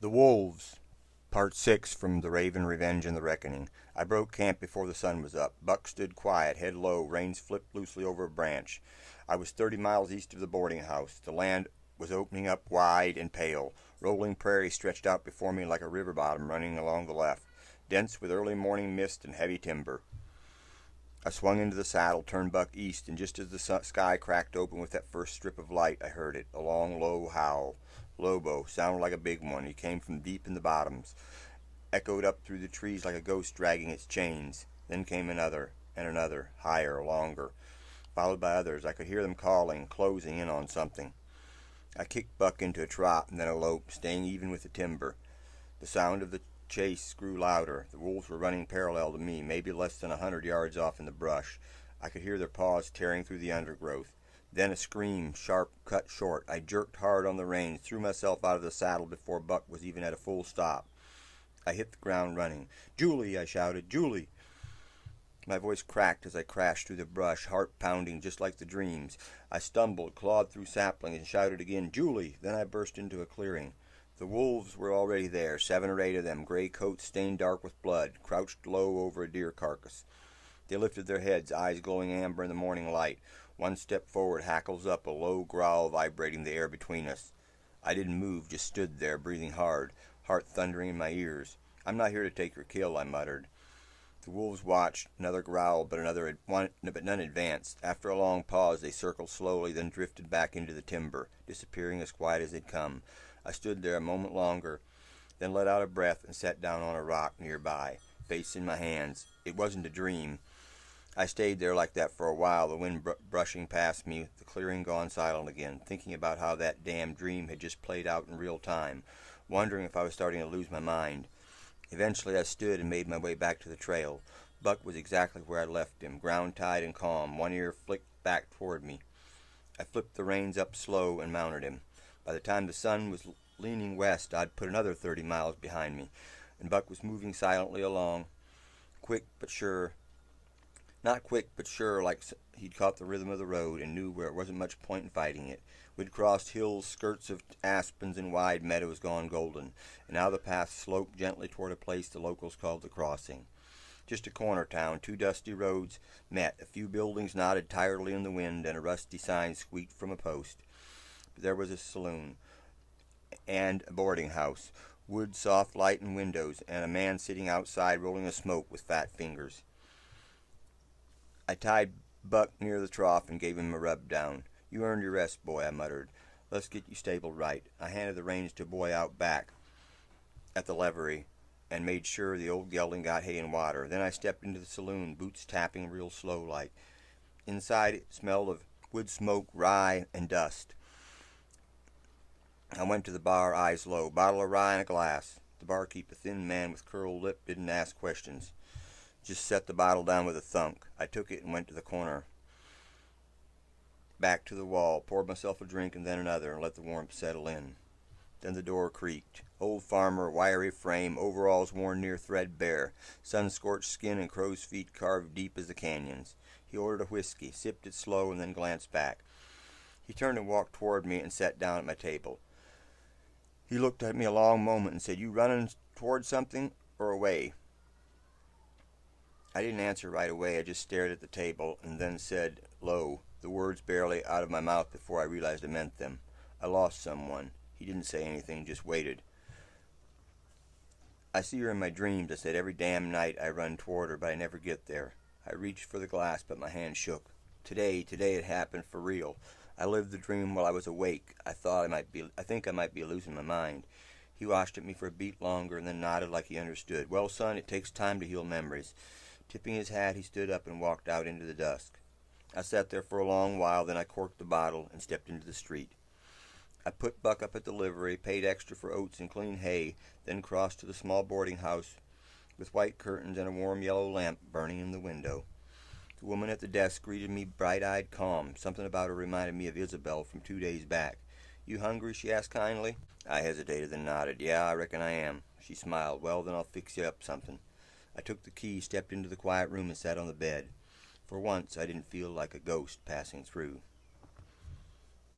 The Wolves, Part 6 from The Raven, Revenge, and the Reckoning. I broke camp before the sun was up. Buck stood quiet, head low, reins flipped loosely over a branch. I was 30 miles east of the boarding house. The land was opening up wide and pale. Rolling prairie stretched out before me like a river bottom running along the left, dense with early morning mist and heavy timber. I swung into the saddle, turned Buck east, and just as the sky cracked open with that first strip of light, I heard it, a long, low howl. Lobo sounded like a big one. He came from deep in the bottoms, echoed up through the trees like a ghost dragging its chains. Then came another, and another, higher, longer, followed by others. I could hear them calling, closing in on something. I kicked Buck into a trot and then a lope, staying even with the timber. The sound of the chase grew louder. The wolves were running parallel to me, maybe less than 100 yards off in the brush. I could hear their paws tearing through the undergrowth. Then a scream, sharp, cut short. I jerked hard on the reins, threw myself out of the saddle before Buck was even at a full stop. I hit the ground running. "Julie!" I shouted. "Julie!" My voice cracked as I crashed through the brush, heart pounding just like the dreams. I stumbled, clawed through saplings, and shouted again, "Julie!" Then I burst into a clearing. The wolves were already there, 7 or 8 of them, gray coats stained dark with blood, crouched low over a deer carcass. They lifted their heads, eyes glowing amber in the morning light. One step forward, hackles up, a low growl vibrating the air between us. I didn't move, just stood there, breathing hard, heart thundering in my ears. "I'm not here to take your kill," I muttered. The wolves watched, another growl, but none advanced. After a long pause, they circled slowly, then drifted back into the timber, disappearing as quiet as they'd come. I stood there a moment longer, then let out a breath and sat down on a rock nearby, face in my hands. It wasn't a dream. I stayed there like that for a while, the wind brushing past me, the clearing gone silent again, thinking about how that damn dream had just played out in real time, wondering if I was starting to lose my mind. Eventually I stood and made my way back to the trail. Buck was exactly where I left him, ground-tied and calm, one ear flicked back toward me. I flipped the reins up slow and mounted him. By the time the sun was leaning west, I'd put another 30 miles behind me, and Buck was moving silently along, quick but sure. Not quick, but sure, like he'd caught the rhythm of the road and knew where it wasn't much point in fighting it. We'd crossed hills, skirts of aspens, and wide meadows gone golden, and now the path sloped gently toward a place the locals called the Crossing. Just a corner town, 2 dusty roads met, a few buildings nodded tiredly in the wind, and a rusty sign squeaked from a post. But there was a saloon and a boarding house, wood, soft light and windows, and a man sitting outside rolling a smoke with fat fingers. I tied Buck near the trough and gave him a rub down. "You earned your rest, boy," I muttered. "Let's get you stabled right." I handed the reins to a boy out back at the livery and made sure the old gelding got hay and water. Then I stepped into the saloon, boots tapping real slow like. Inside it smelled of wood smoke, rye, and dust. I went to the bar, eyes low. Bottle of rye and a glass. The barkeep, a thin man with curled lip, didn't ask questions. Just set the bottle down with a thunk. I took it and went to the corner, back to the wall, poured myself a drink and then another, and let the warmth settle in. Then the door creaked. Old farmer, wiry frame, overalls worn near threadbare, sun-scorched skin and crow's feet carved deep as the canyons. He ordered a whiskey, sipped it slow, and then glanced back. He turned and walked toward me and sat down at my table. He looked at me a long moment and said, "You running toward something or away?" I didn't answer right away. I just stared at the table and then said, low, the words barely out of my mouth before I realized I meant them. "I lost someone." He didn't say anything, just waited. "I see her in my dreams," I said. "Every damn night I run toward her, but I never get there." I reached for the glass, but my hand shook. Today it happened for real. I lived the dream while I was awake. I think I might be losing my mind. He watched at me for a beat longer and then nodded like he understood. "Well, son, it takes time to heal memories." Tipping his hat, he stood up and walked out into the dusk. I sat there for a long while, then I corked the bottle and stepped into the street. I put Buck up at the livery, paid extra for oats and clean hay, then crossed to the small boarding house with white curtains and a warm yellow lamp burning in the window. The woman at the desk greeted me bright-eyed, calm. Something about her reminded me of Isabel from 2 days back. "You hungry?" she asked kindly. I hesitated, then nodded. "Yeah, I reckon I am." She smiled. "Well, then I'll fix you up something." I took the key, stepped into the quiet room, and sat on the bed. For once, I didn't feel like a ghost passing through.